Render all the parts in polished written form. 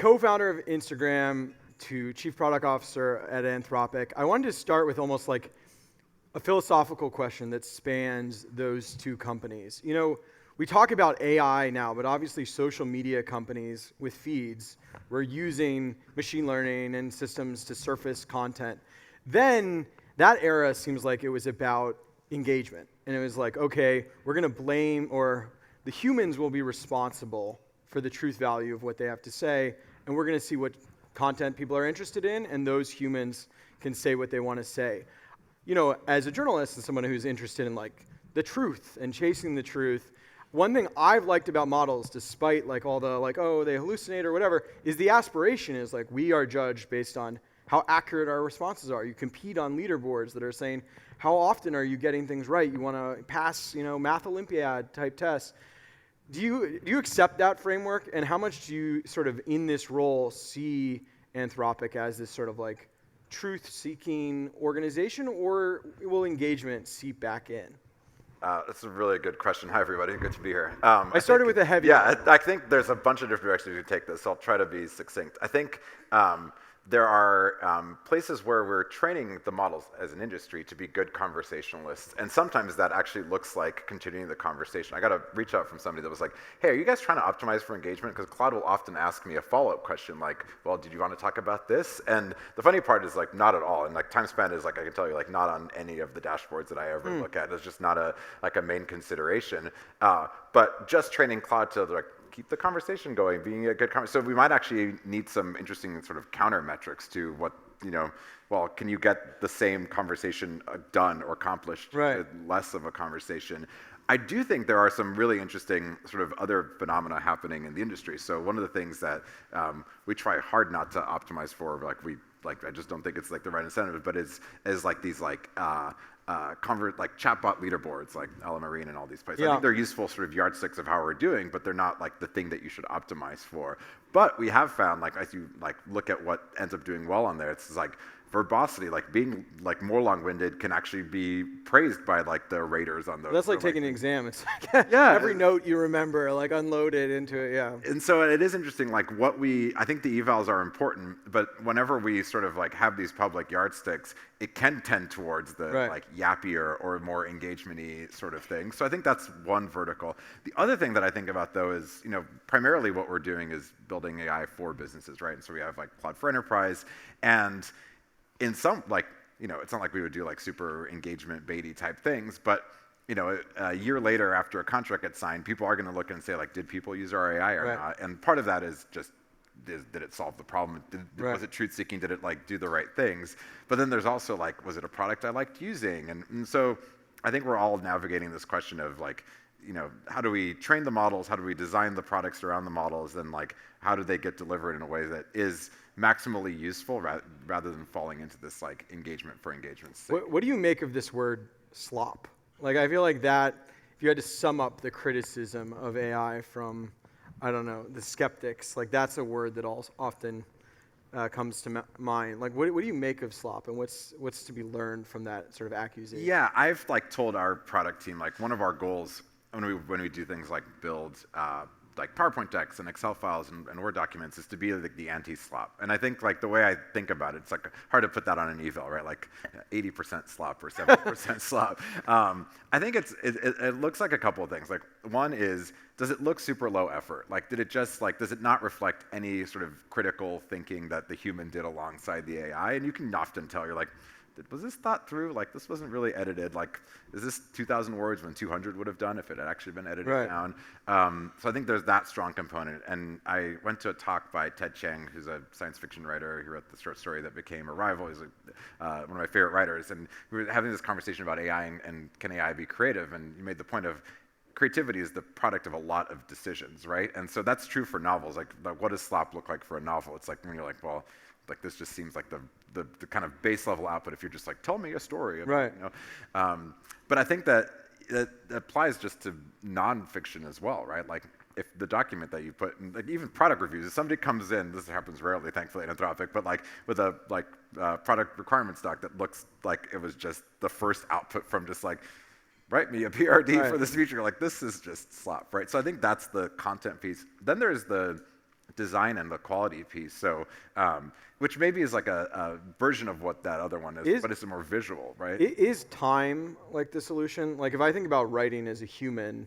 co-founder of Instagram to chief product officer at Anthropic, I wanted to start with almost like a philosophical question that spans those two companies. You know, we talk about AI now, but obviously social media companies with feeds were using machine learning and systems to surface content. Then that era seems like it was about engagement. And it was like, okay, we're going to blame, or the humans will be responsible for the truth value of what they have to say, and we're going to see what content people are interested in, and those humans can say what they want to say. You know, as a journalist and someone who's interested in like the truth and chasing the truth, one thing I've liked about models, despite like all the like, oh, they hallucinate or whatever, is the aspiration is like we are judged based on how accurate our responses are. You compete on leaderboards that are saying, how often are you getting things right? You want to pass, you know, math Olympiad type tests. Do you accept that framework? And how much do you sort of in this role see Anthropic as this sort of like truth-seeking organization, or will engagement seep back in? That's a really good question. Hi, everybody. Good to be here. I started with a heavy. Yeah, I think there's a bunch of different directions you can take this, so I'll try to be succinct. I think there are places where we're training the models as an industry to be good conversationalists, and sometimes that actually looks like continuing the conversation. I got a reach out from somebody that was like, hey, are you guys trying to optimize for engagement? Because Claude will often ask me a follow-up question like, well, did you want to talk about this? And the funny part is like, not at all. And like time spent is like, I can tell you, like not on any of the dashboards that I ever look at. It's just not a main consideration. But just training Claude to like, keep the conversation going, being a good conversation. So we might actually need some interesting sort of counter metrics to what, you know, well, can you get the same conversation done or accomplished with less of a conversation? I do think there are some really interesting sort of other phenomena happening in the industry. So one of the things that we try hard not to optimize for, I just don't think it's like the right incentive, but is like these like chatbot leaderboards like Ella Marine and all these places. I think they're useful sort of yardsticks of how we're doing, but they're not like the thing that you should optimize for. But we have found, like as you like look at what ends up doing well on there, it's like verbosity, like being like more long-winded can actually be praised by like the raters on those. That's like taking an exam. It's like every note you remember, like unloaded into it, And so it is interesting, like I think the evals are important, but whenever we sort of like have these public yardsticks, it can tend towards the like yappier or more engagement-y sort of thing. So I think that's one vertical. The other thing that I think about though is, you know, primarily what we're doing is building AI for businesses, right? And so we have like Cloud for Enterprise, and in some, like, you know, it's not like we would do like super engagement baity type things, but you know, a year later after a contract gets signed, people are going to look and say like, did people use our AI or not? And part of that is just, did it solve the problem? Was it truth seeking? Did it like do the right things? But then there's also like, was it a product I liked using? And so I think we're all navigating this question of like, you know, how do we train the models? How do we design the products around the models? And like, how do they get delivered in a way that is maximally useful rather than falling into this like engagement for engagement's sake? What do you make of this word slop? Like, I feel like that, if you had to sum up the criticism of AI from, I don't know, the skeptics, like that's a word that often comes to mind. Like, what do you make of slop, and what's to be learned from that sort of accusation? Yeah, I've like told our product team, like one of our goals when we do things like build like PowerPoint decks and Excel files and Word documents is to be like the anti-slop. And I think like the way I think about it, it's like hard to put that on an eval, right? Like 80% slop or 70% slop. I think it looks like a couple of things. Like one is, does it look super low effort? Like does it not reflect any sort of critical thinking that the human did alongside the AI? And you can often tell, you're like, was this thought through? Like this wasn't really edited. Like, is this 2,000 words when 200 would have done if it had actually been edited down? So I think there's that strong component. And I went to a talk by Ted Chiang, who's a science fiction writer. He wrote the short story that became Arrival. He's one of my favorite writers. And we were having this conversation about AI and can AI be creative? And you made the point of creativity is the product of a lot of decisions, right? And so that's true for novels. Like what does slop look like for a novel? It's like when you're like, well, like this just seems like the kind of base level output if you're just like, tell me a story. Right. You know? But I think that it applies just to nonfiction as well, right? Like if the document that you put in, like even product reviews, if somebody comes in, this happens rarely, thankfully, in Anthropic, but like with a product requirements doc that looks like it was just the first output from just like, write me a PRD for this feature. Like this is just slop, right? So I think that's the content piece. Then there's the design and the quality piece. So, which maybe is like a version of what that other one is, but it's more visual, right? Is time like the solution? Like if I think about writing as a human,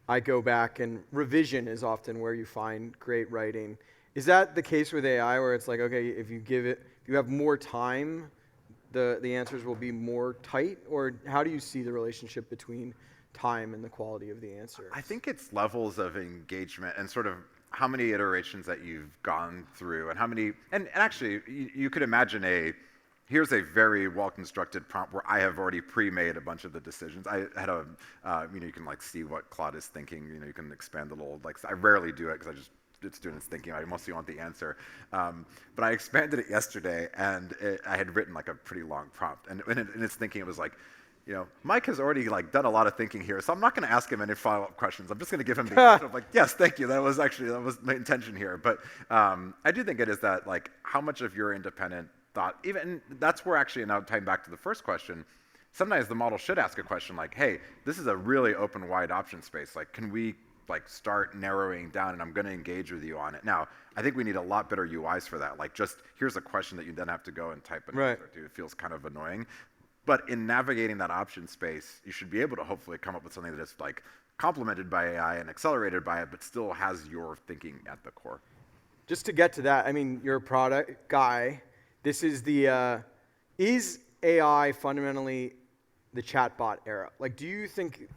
I go back and revision is often where you find great writing. Is that the case with AI where it's like, okay, if you have more time, the answers will be more tight? Or how do you see the relationship between time and the quality of the answers? I think it's levels of engagement and sort of how many iterations that you've gone through and how many, and actually you could imagine here's a very well-constructed prompt where I have already pre-made a bunch of the decisions. I had you can like see what Claude is thinking, you can expand a little, like I rarely do it because it's doing its thinking. I mostly want the answer. But I expanded it yesterday and I had written like a pretty long prompt. And in its thinking, it was like, Mike has already like done a lot of thinking here, so I'm not going to ask him any follow-up questions. I'm just going to give him the answer of like, yes, thank you. That was my intention here. But I do think it is that like how much of your independent thought, even that's where actually now tying back to the first question, sometimes the model should ask a question like, hey, this is a really open, wide option space. Like, can we like start narrowing down and I'm going to engage with you on it. Now, I think we need a lot better UIs for that. Like just here's a question that you then have to go and type an answer to. It feels kind of annoying. But in navigating that option space, you should be able to hopefully come up with something that is like complemented by AI and accelerated by it, but still has your thinking at the core. Just to get to that, I mean, you're a product guy. This is is AI fundamentally the chatbot era? Like, do you think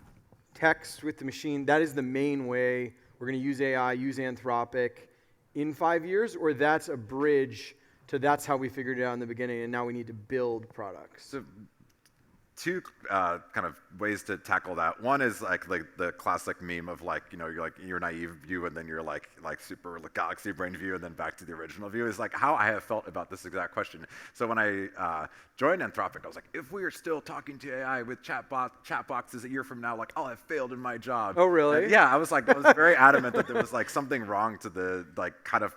text with the machine, that is the main way we're going to use AI, use Anthropic in 5 years, or that's a bridge to that's how we figured it out in the beginning and now we need to build products? So, two kind of ways to tackle that. One is like the classic meme of like, you're naive view and then you're like super like galaxy brain view and then back to the original view is like how I have felt about this exact question. So when I joined Anthropic, I was like, if we are still talking to AI with chatboxes a year from now, like I'll have failed in my job. Oh, really? And yeah, I was very adamant that there was like something wrong to the like kind of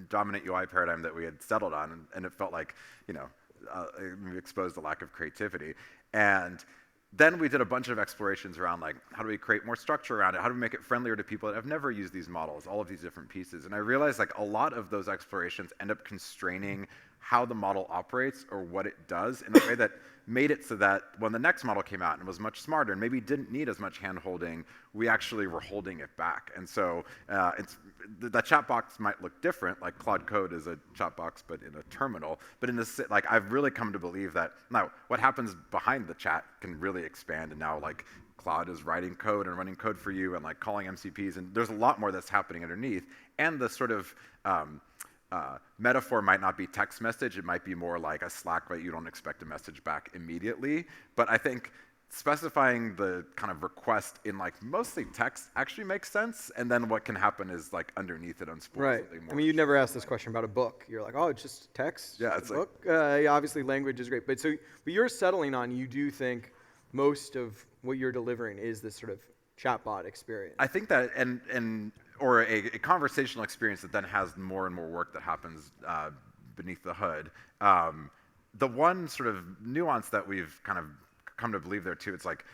dominant UI paradigm that we had settled on, and it felt like, we exposed a lack of creativity. And then we did a bunch of explorations around like, how do we create more structure around it? How do we make it friendlier to people that have never used these models, all of these different pieces? And I realized like a lot of those explorations end up constraining how the model operates or what it does in a way that made it so that when the next model came out and was much smarter and maybe didn't need as much hand-holding, we actually were holding it back. And so the chatbox might look different, like Claude Code is a chatbox, but in a terminal. But in this, like I've really come to believe that now what happens behind the chat can really expand, and now like Claude is writing code and running code for you and like calling MCPs, and there's a lot more that's happening underneath. And the sort of metaphor might not be text message, it might be more like a Slack, but you don't expect a message back immediately. But I think specifying the kind of request in like mostly text actually makes sense, and then what can happen is like underneath it unspool something more. I mean, you never asked this question about a book. You're like, oh, it's just text? Yeah, it's a like, book? Yeah, obviously language is great. But you're settling on, you do think most of what you're delivering is this sort of chatbot experience. I think that, or a conversational experience that then has more and more work that happens beneath the hood. The one sort of nuance that we've kind of come to believe there too, it's like,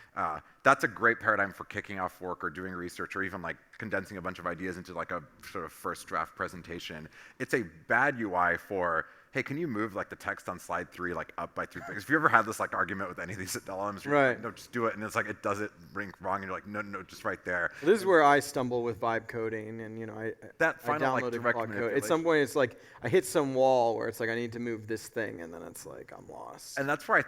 that's a great paradigm for kicking off work or doing research or even like condensing a bunch of ideas into like a sort of first draft presentation. It's a bad UI for, hey, can you move like the text on slide 3 like up by 3 pixels? Have you ever had this like argument with any of these LLMs? Right. No, just do it, and it's like it does it ring wrong, and you're like, no, just right there. Well, this is where I stumble with vibe coding, and I downloaded direct Claude Code. At some point, it's like I hit some wall where it's like I need to move this thing, and then it's like I'm lost. And that's where I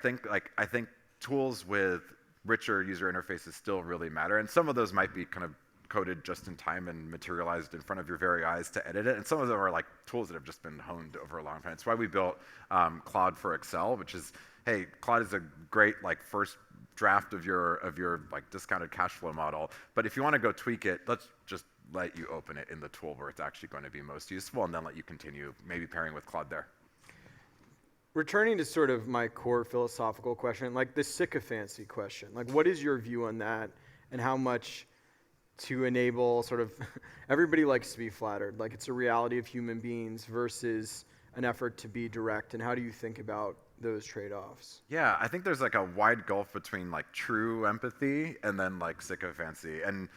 think tools with richer user interfaces still really matter, and some of those might be kind of coded just in time and materialized in front of your very eyes to edit it. And some of them are like tools that have just been honed over a long time. It's why we built Claude for Excel, which is, hey, Claude is a great like first draft of your like discounted cash flow model. But if you want to go tweak it, let's just let you open it in the tool where it's actually going to be most useful, and then let you continue maybe pairing with Claude there. Returning to sort of my core philosophical question, like the sycophancy question, like what is your view on that, and how much to enable sort of everybody likes to be flattered, like it's a reality of human beings versus an effort to be direct, and how do you think about those trade-offs? Yeah, I think there's like a wide gulf between like true empathy and then like sycophancy, and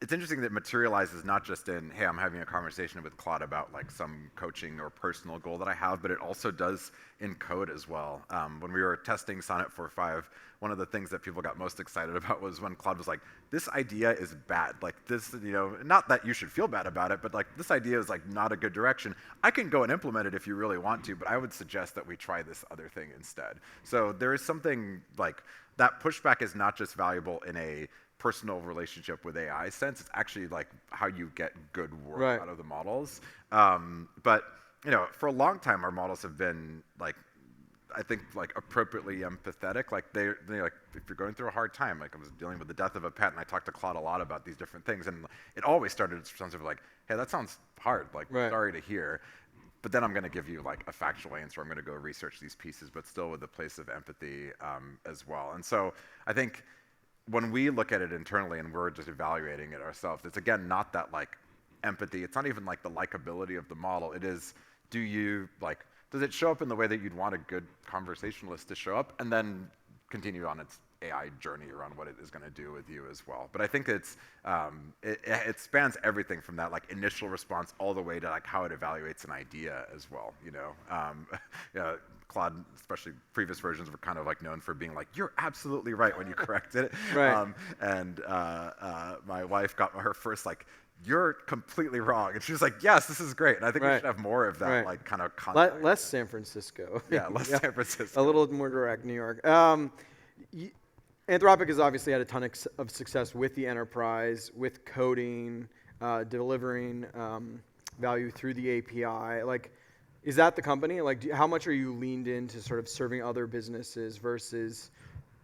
it's interesting that it materializes not just in, hey, I'm having a conversation with Claude about like some coaching or personal goal that I have, but it also does in code as well. When we were testing Sonnet 4.5, one of the things that people got most excited about was when Claude was like, this idea is bad. Like this, not that you should feel bad about it, but like this idea is like not a good direction. I can go and implement it if you really want to, but I would suggest that we try this other thing instead. So there is something like that pushback is not just valuable in a personal relationship with AI sense. It's actually like how you get good work out of the models. But for a long time, our models have been like, I think like appropriately empathetic. Like they like if you're going through a hard time, like I was dealing with the death of a pet, and I talked to Claude a lot about these different things, and it always started as something like, hey, that sounds hard. Like sorry to hear. But then I'm going to give you like a factual answer. I'm going to go research these pieces, but still with a place of empathy as well. And so I think when we look at it internally and we're just evaluating it ourselves, it's again not that like empathy. It's not even like the likability of the model. It is, does it show up in the way that you'd want a good conversationalist to show up, and then continue on its AI journey around what it is going to do with you as well. But I think it spans everything from that like initial response all the way to like how it evaluates an idea as well. Claude, especially previous versions, were kind of like known for being like, you're absolutely right when you corrected it. And my wife got her first like, you're completely wrong. And she was like, yes, this is great. And I think we should have more of that like kind of contact. Less San Francisco. Less San Francisco. A little more direct New York. Anthropic has obviously had a ton of success with the enterprise, with coding, delivering value through the API. Like, is that the company? Like, how much are you leaned into sort of serving other businesses versus,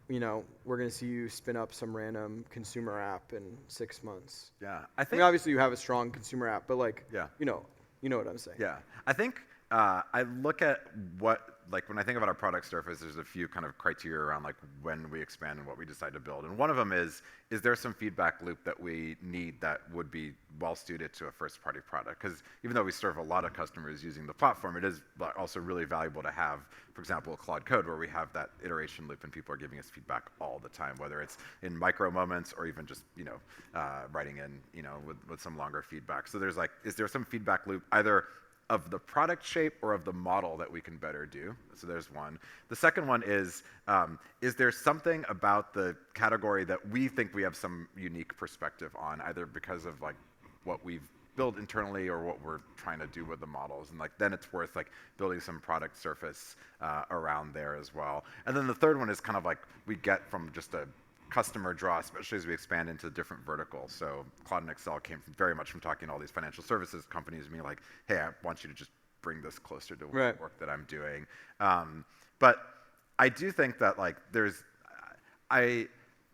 we're going to see you spin up some random consumer app in 6 months? Yeah, I mean, obviously you have a strong consumer app, but like, you know what I'm saying. Yeah, I think I look at when I think about our product surface, there's a few kind of criteria around like when we expand and what we decide to build. And one of them is there some feedback loop that we need that would be well suited to a first party product? Because even though we serve a lot of customers using the platform, it is also really valuable to have, for example, Claude Code, where we have that iteration loop and people are giving us feedback all the time, whether it's in micro moments or even just, writing in, with some longer feedback. So there's like, is there some feedback loop either of the product shape or of the model that we can better do? So there's one. The second one is there something about the category that we think we have some unique perspective on, either because of like what we've built internally or what we're trying to do with the models, and like then it's worth like building some product surface around there as well. And then the third one is kind of like we get from just a customer draw, especially as we expand into different verticals. So Claude and Excel came very much from talking to all these financial services companies and being like, hey, I want you to just bring this closer to the work that I'm doing. But I do think that like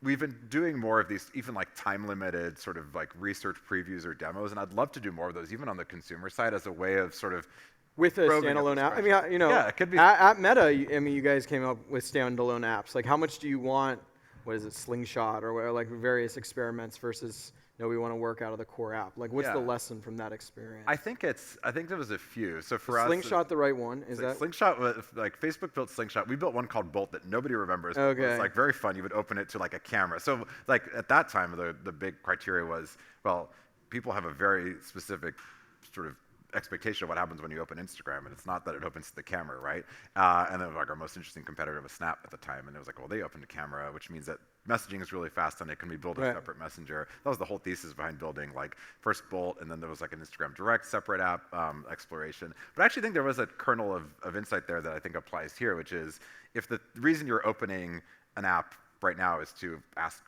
we've been doing more of these even like time-limited sort of like research previews or demos, and I'd love to do more of those even on the consumer side as a way of sort of with a standalone app. I mean, it could be at Meta, you guys came up with standalone apps. Like, how much do you want? What is it, Slingshot or whatever, like various experiments versus we want to work out of the core app. Like, what's the lesson from that experience? I think there was a few. So for us, Slingshot the right one? Is that Slingshot? Like Facebook built Slingshot. We built one called Bolt that nobody remembers. Okay. It was like very fun. You would open it to like a camera. So like at that time, the big criteria was, well, people have a very specific sort of expectation of what happens when you open Instagram, and it's not that it opens to the camera, right? And then like our most interesting competitor was Snap at the time, and it was like, well, they opened a camera, which means that messaging is really fast and it can be built a separate messenger. That was the whole thesis behind building like first Bolt, and then there was like an Instagram Direct separate app exploration. But I actually think there was a kernel of insight there that I think applies here, which is if the reason you're opening an app right now is to ask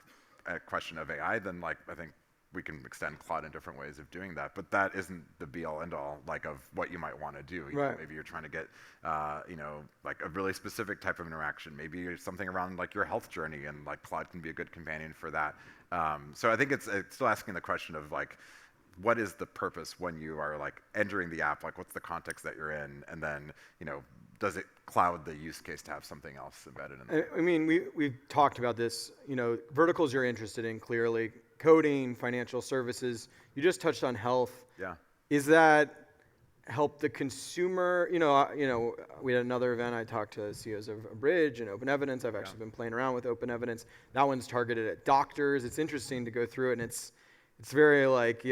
a question of AI, then like I think we can extend Claude in different ways of doing that, but that isn't the be-all, end-all like of what you might want to do. Maybe you're trying to get, like a really specific type of interaction. Maybe something around like your health journey, and like Claude can be a good companion for that. So I think it's still asking the question of like, what is the purpose when you are like entering the app? Like, what's the context that you're in, and then does it cloud the use case to have something else embedded in it? I mean, we've talked about this. Verticals you're interested in clearly. Coding, financial services. You just touched on health. Yeah. Is that help the consumer? We had another event. I talked to CEOs of Bridge and Open Evidence. I've actually been playing around with Open Evidence. That one's targeted at doctors. It's interesting to go through it, and it's It's very like,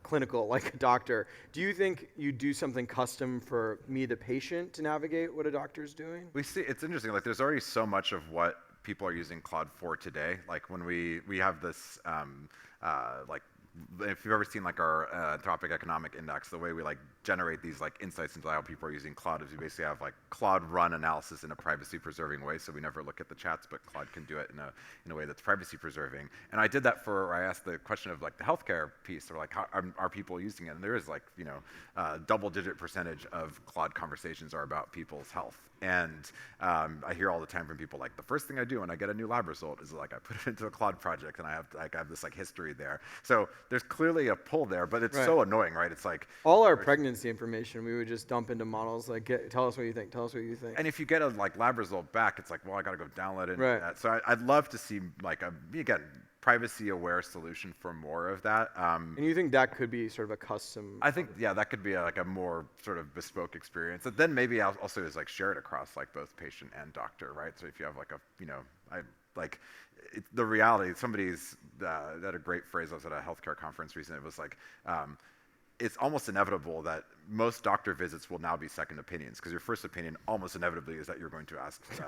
clinical, like a doctor. Do you think you do something custom for me, the patient, to navigate what a doctor's doing? We see, it's interesting, like there's already so much of what people are using Claude for today. Like when we have this, like if you've ever seen like our Anthropic economic index, the way we like generate these like insights into how people are using Claude is we basically have like Claude run analysis in a privacy preserving way. So we never look at the chats, but Claude can do it in a way that's privacy preserving. And I did that I asked the question of like the healthcare piece, or like how are people using it? And there is like, double-digit percentage of Claude conversations are about people's health. And I hear all the time from people like the first thing I do when I get a new lab result is like I put it into a Claude project and I have this like history there. So there's clearly a pull there, but it's so annoying, right? It's like all our pregnancy information we would just dump into models like tell us what you think. And if you get a like lab result back, it's like, well, I got to go download it. Right. So I'd love to see like again, privacy aware solution for more of that. And you think that could be sort of a custom? I think, yeah, that could be like a more sort of bespoke experience. But then maybe also is like share it across like both patient and doctor, right? So if you have like the reality, somebody's had a great phrase. I was at a healthcare conference recently. It was like, it's almost inevitable that most doctor visits will now be second opinions, because your first opinion almost inevitably is that you're going to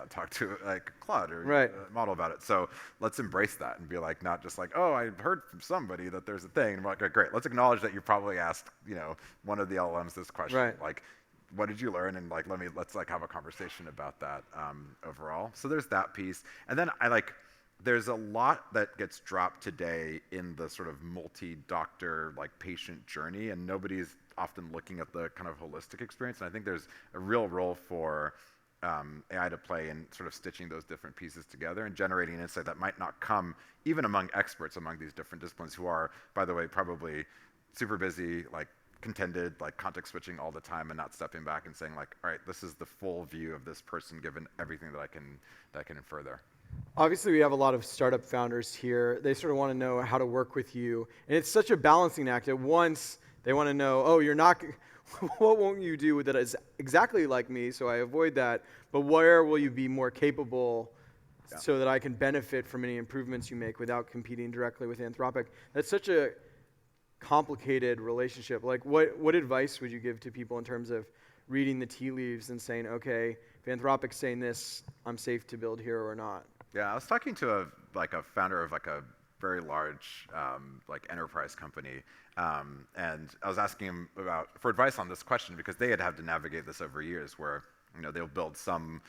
talk to like Claude or a model about it. So let's embrace that and be like, not just like, oh, I heard from somebody that there's a thing. And we're like, okay, great. Let's acknowledge that you probably asked, one of the LLMs this question. Right. Like, what did you learn? And like, let's like have a conversation about that overall. So there's that piece. And then there's a lot that gets dropped today in the sort of multi-doctor, like patient journey, and nobody's often looking at the kind of holistic experience. And I think there's a real role for AI to play in sort of stitching those different pieces together and generating an insight that might not come even among experts among these different disciplines, who are, by the way, probably super busy, like contended, like context switching all the time and not stepping back and saying like, all right, this is the full view of this person given everything that I can infer there. Obviously, we have a lot of startup founders here. They sort of want to know how to work with you. And it's such a balancing act. At once, they want to know, oh, you're not, what won't you do that is exactly like me, so I avoid that. But where will you be more capable so that I can benefit from any improvements you make without competing directly with Anthropic? That's such a complicated relationship. Like, what advice would you give to people in terms of reading the tea leaves and saying, okay, if Anthropic's saying this, I'm safe to build here or not? Yeah, I was talking to a founder of like a very large like enterprise company, and I was asking him for advice on this question, because they had to navigate this over years, where they'll build some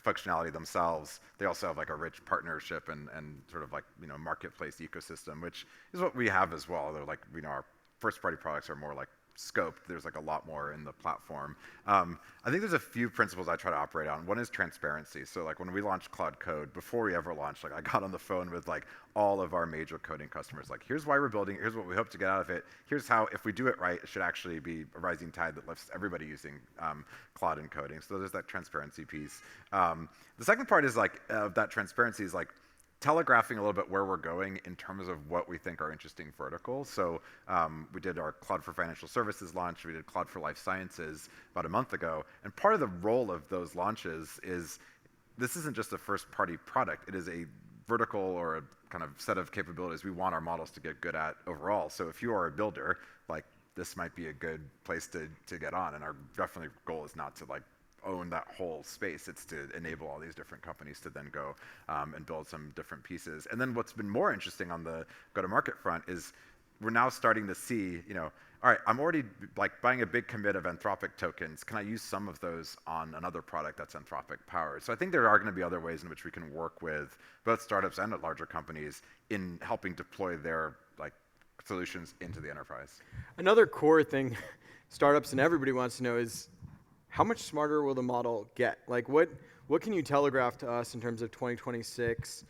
functionality themselves. They also have like a rich partnership and sort of like marketplace ecosystem, which is what we have as well. They're like our first party products are more like scoped. There's like a lot more in the platform. I think there's a few principles I try to operate on. One is transparency. So like when we launched Claude Code, before we ever launched, like I got on the phone with like all of our major coding customers. Like, here's why we're building it. Here's what we hope to get out of it. Here's how, if we do it right, it should actually be a rising tide that lifts everybody using Claude in coding. So there's that transparency piece. The second part is like that transparency is like telegraphing a little bit where we're going in terms of what we think are interesting verticals. So we did our Claude for Financial Services launch. We did Claude for Life Sciences about a month ago. And part of the role of those launches is this isn't just a first-party product. It is a vertical or a kind of set of capabilities we want our models to get good at overall. So if you are a builder, like this might be a good place to get on. And our definitely goal is not to like own that whole space. It's to enable all these different companies to then go and build some different pieces. And then what's been more interesting on the go-to-market front is we're now starting to see, all right, I'm already like buying a big commit of Anthropic tokens. Can I use some of those on another product that's Anthropic powered? So I think there are going to be other ways in which we can work with both startups and larger companies in helping deploy their like solutions into the enterprise. Another core thing startups and everybody wants to know is, how much smarter will the model get? Like, what can you telegraph to us in terms of 2026?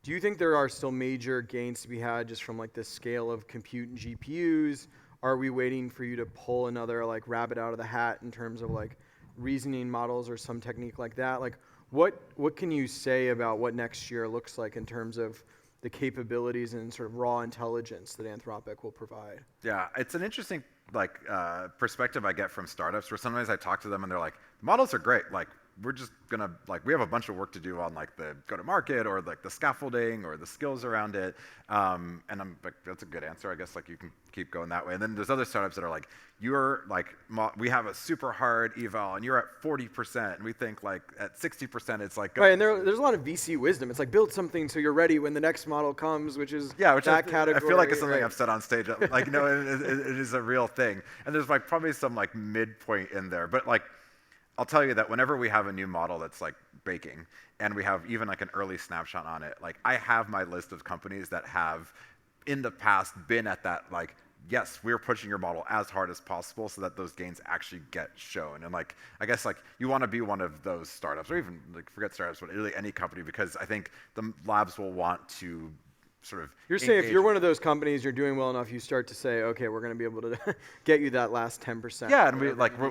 Do you think there are still major gains to be had just from like the scale of compute and GPUs? Are we waiting for you to pull another like rabbit out of the hat in terms of like reasoning models or some technique like that? Like, what can you say about what next year looks like in terms of the capabilities and sort of raw intelligence that Anthropic will provide? Yeah, it's an interesting perspective I get from startups, where sometimes I talk to them and they're like, models are great, like we're just gonna we have a bunch of work to do on the go-to-market or the scaffolding or the skills around it. And I'm like, that's a good answer, I guess. You can keep going that way. And then there's other startups that are we have a super hard eval and you're at 40%, and we think at 60% it's right. And there's a lot of VC wisdom. It's build something so you're ready when the next model comes, which is that category. I feel like it's something I've said on stage. It is a real thing. And there's probably some midpoint in there, but I'll tell you that whenever we have a new model that's baking, and we have even an early snapshot on it, I have my list of companies that have in the past been at that yes, we're pushing your model as hard as possible so that those gains actually get shown. And I guess you want to be one of those startups, or even forget startups, but really any company, because I think the labs will want to sort of You're saying if you're one of those companies, you're doing well enough, you start to say, okay, we're going to be able to get you that last 10%. Yeah, and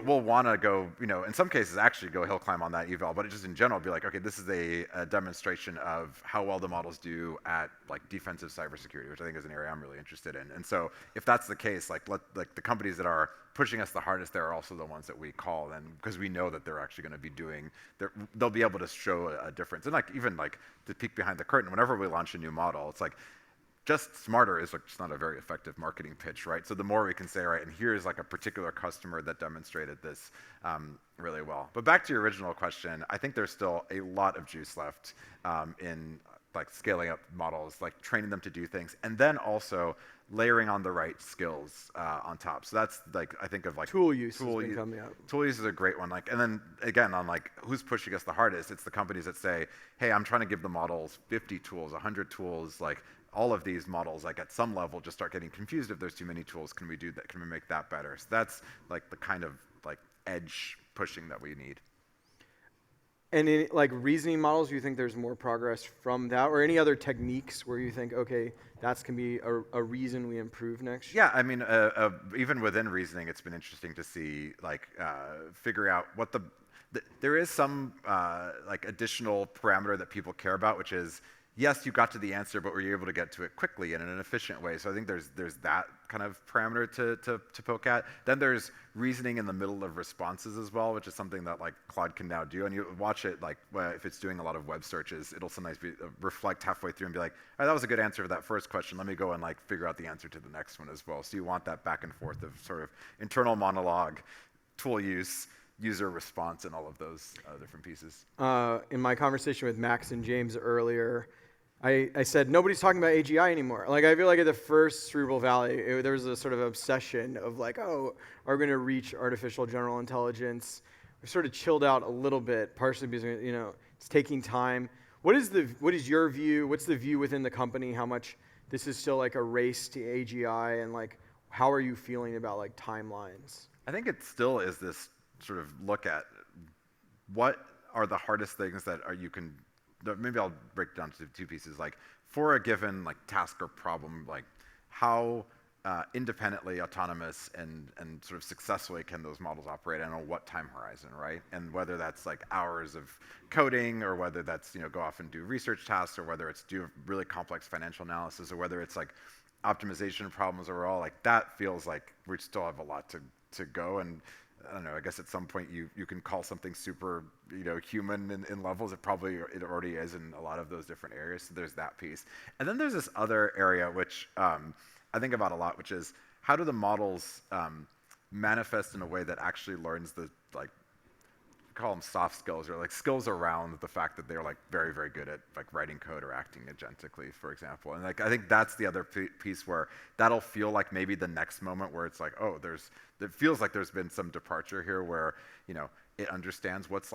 we'll want to go, in some cases actually go hill climb on that eval, but just in general be okay, this is a demonstration of how well the models do at defensive cybersecurity, which I think is an area I'm really interested in. And so if that's the case, the companies that are pushing us the hardest, they're also the ones that we call, and because we know that they're actually going to be they'll be able to show a difference. And even to peek behind the curtain, whenever we launch a new model, it's just smarter is just not a very effective marketing pitch, right? So the more we can say, right, and here's a particular customer that demonstrated this really well. But back to your original question, I think there's still a lot of juice left in scaling up models, training them to do things, and then also layering on the right skills on top. So that's I think of tool use. Tool use is a great one. And then again on who's pushing us the hardest, it's the companies that say, hey, I'm trying to give the models 50 tools, 100 tools, all of these models at some level just start getting confused if there's too many tools. Can we do that? Can we make that better? So that's the kind of edge pushing that we need. And in reasoning models, do you think there's more progress from that, or any other techniques where you think, okay, that's can be a reason we improve next year? Yeah, I mean, even within reasoning, it's been interesting to see figure out what there is some additional parameter that people care about, which is, yes, you got to the answer, but were you able to get to it quickly and in an efficient way? So I think there's that kind of parameter to poke at. Then there's reasoning in the middle of responses as well, which is something that Claude can now do. And you watch it if it's doing a lot of web searches, it'll sometimes reflect halfway through and be all right, that was a good answer for that first question. Let me go and figure out the answer to the next one as well. So you want that back and forth of sort of internal monologue, tool use, user response, and all of those different pieces. In my conversation with Max and James earlier, I said, nobody's talking about AGI anymore. I feel at the first Cerebral Valley, there was a sort of obsession of are we going to reach artificial general intelligence? We sort of chilled out a little bit, partially because, it's taking time. What is your view? What's the view within the company? How much this is still a race to AGI, and how are you feeling about timelines? I think it still is this sort of look at what are the hardest things that you can. Maybe I'll break it down to two pieces. For a given task or problem, how independently autonomous and sort of successfully can those models operate, and on what time horizon, right? And whether that's hours of coding, or whether that's go off and do research tasks, or whether it's do really complex financial analysis, or whether it's optimization problems overall, that feels we still have a lot to go. And I don't know, I guess at some point you can call something super, human in levels. It already is in a lot of those different areas. So there's that piece. And then there's this other area which I think about a lot, which is how do the models manifest in a way that actually learns the, call them soft skills, or skills around the fact that they're very, very good at writing code or acting agentically, for example. And I think that's the other piece where that'll feel maybe the next moment where it's it feels there's been some departure here where it understands what's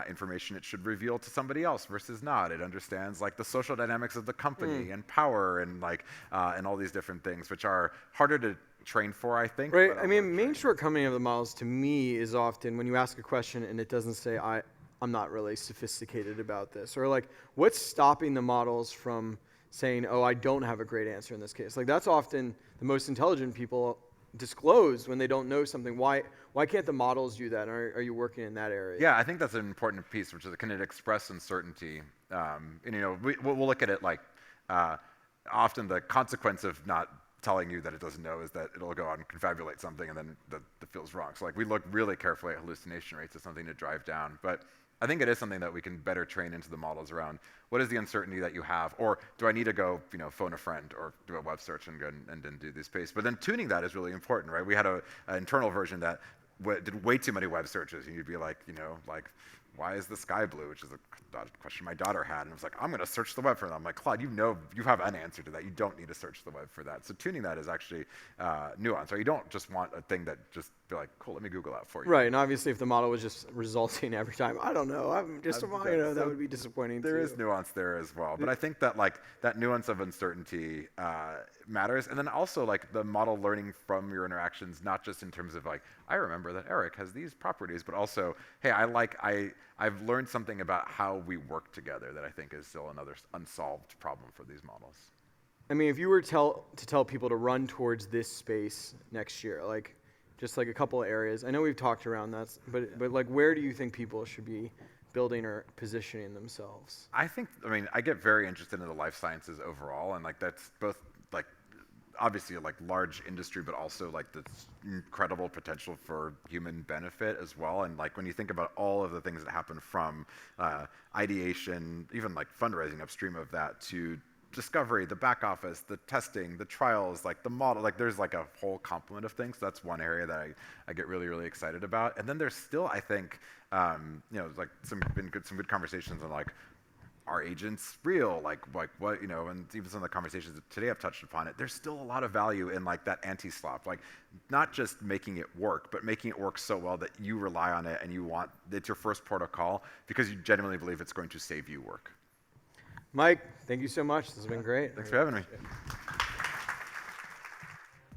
information it should reveal to somebody else versus not. It understands the social dynamics of the company and power and and all these different things, which are harder to train for, I think. Right. I mean, main shortcoming of the models to me is often when you ask a question and it doesn't say, I'm not really sophisticated about this, or what's stopping the models from saying, oh, I don't have a great answer in this case. That's often the most intelligent people disclose when they don't know something. Why can't the models do that? Are you working in that area? Yeah, I think that's an important piece, which is can it express uncertainty? We'll look at it often the consequence of not telling you that it doesn't know is that it'll go out and confabulate something and then that feels wrong. So we look really carefully at hallucination rates as something to drive down. But I think it is something that we can better train into the models around what is the uncertainty that you have, or do I need to go, phone a friend or do a web search and go and do this pace. But then tuning that is really important, right? We had an internal version that did way too many web searches, and you'd be like, why is the sky blue? Which is a question my daughter had, and it was like, I'm going to search the web for that. I'm like, Claude, you have an answer to that. You don't need to search the web for that. So tuning that is actually nuanced. Right? You don't just want a thing that just be like, cool, let me Google that for you. Right, and obviously, if the model was just resulting every time, I don't know, that would be disappointing. There is nuance there as well, but I think that that nuance of uncertainty matters, and then also the model learning from your interactions, not just in terms of I remember that Eric has these properties, but also, hey, I've learned something about how we work together that I think is still another unsolved problem for these models. I mean, if you were to tell people to run towards this space next year, just a couple of areas. I know we've talked around that, but where do you think people should be building or positioning themselves? I get very interested in the life sciences overall, and that's both obviously a large industry, but also this incredible potential for human benefit as well. And when you think about all of the things that happen from ideation, even fundraising upstream of that, to discovery, the back office, the testing, the trials, the model, there's a whole complement of things. So that's one area that I get really, really excited about. And then there's still, I think, some good conversations on are agents real? What, and even some of the conversations that today I've touched upon it, there's still a lot of value in that anti-slop, not just making it work, but making it work so well that you rely on it and it's your first protocol because you genuinely believe it's going to save you work. Mike, thank you so much. This has been great. Thanks for having me.